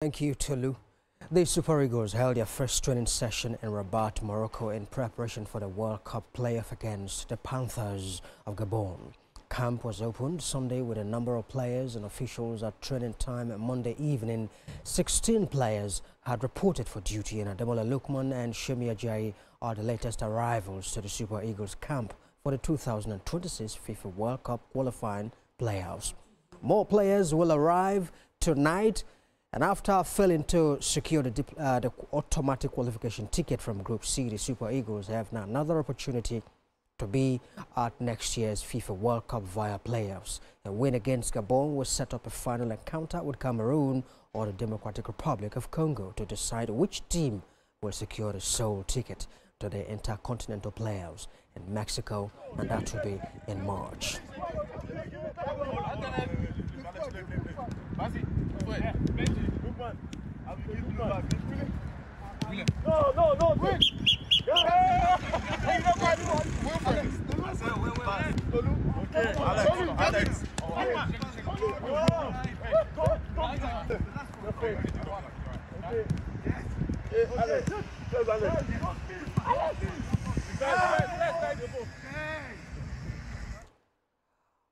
Thank you, Tolu. The Super Eagles held their first training session in Rabat, Morocco in preparation for the World Cup playoff against the Panthers of Gabon. Camp was opened Sunday with a number of players and officials at training time Monday evening. 16 players had reported for duty, and Ademola Lookman and Shemi Ajayi are the latest arrivals to the Super Eagles camp for the 2026 FIFA World Cup qualifying playoffs. More players will arrive tonight, and after failing to secure the automatic qualification ticket from Group C, the Super Eagles have now another opportunity to be at next year's FIFA World Cup via playoffs. A win against Gabon will set up a final encounter with Cameroon or the Democratic Republic of Congo to decide which team will secure the sole ticket to the intercontinental playoffs in Mexico, and that will be in March. No, wait! Okay, Alex.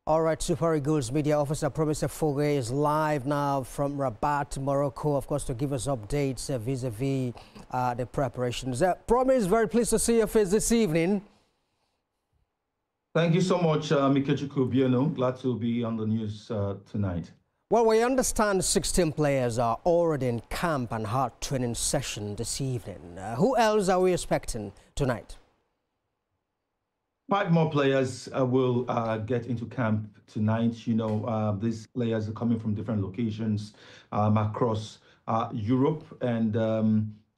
All right, Super Eagles media officer Promise Foge is live now from Rabat, Morocco, of course, to give us updates vis-a-vis the preparations. Promise, very pleased to see your face this evening. Thank you so much, Mikechukwu Bieno. Glad to be on the news tonight. Well, we understand 16 players are already in camp and hard training session this evening. Who else are we expecting tonight? 5 more players will get into camp tonight. You know, these players are coming from different locations across Europe, and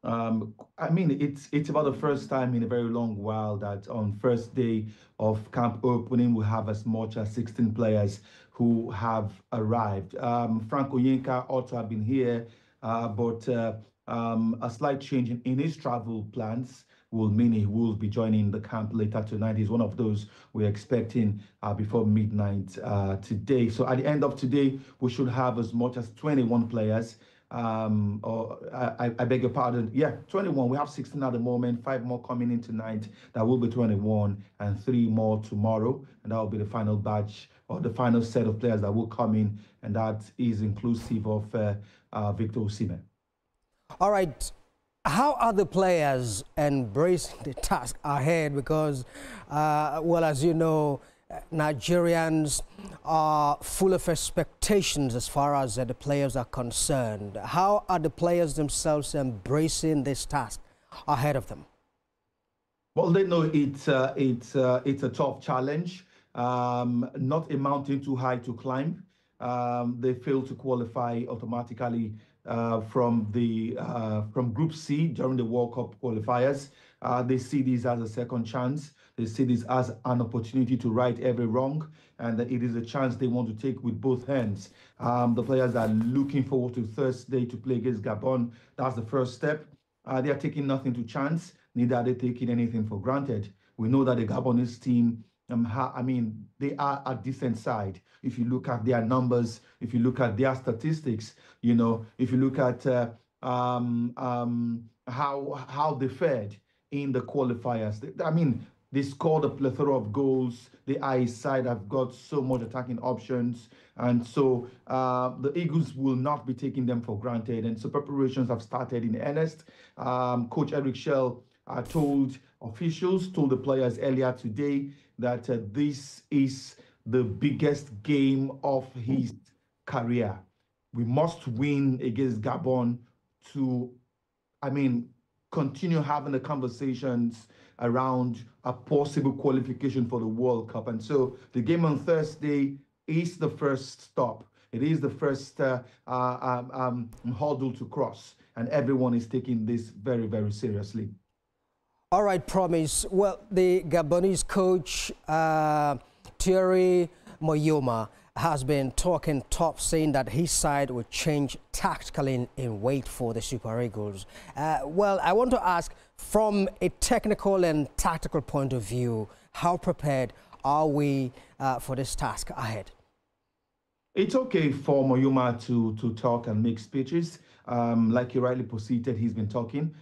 I mean, it's about the first time in a very long while that on first day of camp opening we have as much as 16 players who have arrived. Frank Oyenka ought to have been here, but a slight change in his travel plans will mean he will be joining the camp later tonight. He's one of those we're expecting before midnight today. So at the end of today, we should have as much as 21 players. I beg your pardon. Yeah, 21. We have 16 at the moment. 5 more coming in tonight. That will be 21, and 3 more tomorrow. And that will be the final batch or the final set of players that will come in, and that is inclusive of Victor Osimhen. All right. How are the players embracing the task ahead? Because, well, as you know, Nigerians are full of expectations as far as the players are concerned. How are the players themselves embracing this task ahead of them? Well, they know it's a tough challenge, not a mountain too high to climb. They failed to qualify automatically from Group C during the World Cup qualifiers. They see this as a second chance. They see this as an opportunity to right every wrong, and it is a chance they want to take with both hands. The players are looking forward to Thursday to play against Gabon. That's the first step. They are taking nothing to chance, neither are they taking anything for granted. We know that the Gabonese team, I mean, they are a decent side. If you look at their numbers, if you look at their statistics, you know, if you look at how they fared in the qualifiers, I mean, they scored a plethora of goals. The I side have got so much attacking options. And so the Eagles will not be taking them for granted. And so preparations have started in earnest. Coach Eric Schell told officials, told the players earlier today that this is the biggest game of his career. We must win against Gabon to, I mean, continue having the conversations around a possible qualification for the World Cup. And so the game on Thursday is the first stop. It is the first hurdle to cross. And everyone is taking this very, very seriously. All right, Promise. Well, the Gabonese coach, Thierry Moyoma, has been talking top, saying that his side will change tactically in wait for the Super Eagles. Well, I want to ask, from a technical and tactical point of view, how prepared are we for this task ahead? It's okay for Moyuma to talk and make speeches. Like you rightly proceeded, he's been talking.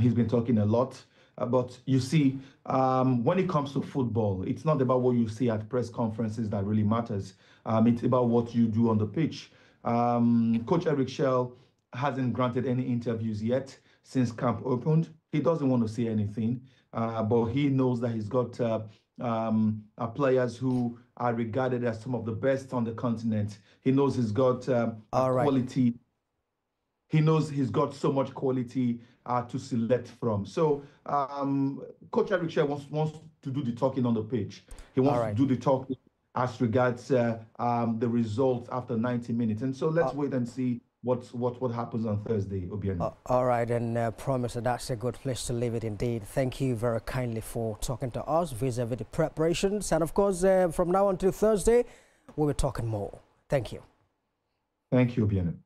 He's been talking a lot. But you see, when it comes to football, it's not about what you see at press conferences that really matters. It's about what you do on the pitch. Coach Eric Shell hasn't granted any interviews yet since camp opened. He doesn't want to say anything, but he knows that he's got players who are regarded as some of the best on the continent. He knows he's got All right. quality. He knows he's got so much quality to select from. So Coach Eric Shea wants to do the talking on the pitch. He wants to do the talking as regards the results after 90 minutes. And so let's wait and see what happens on Thursday, Obiano. All right, and promise that's a good place to leave it indeed. Thank you very kindly for talking to us vis-a-vis the preparations. And of course, from now until Thursday, we'll be talking more. Thank you. Thank you, Obiano.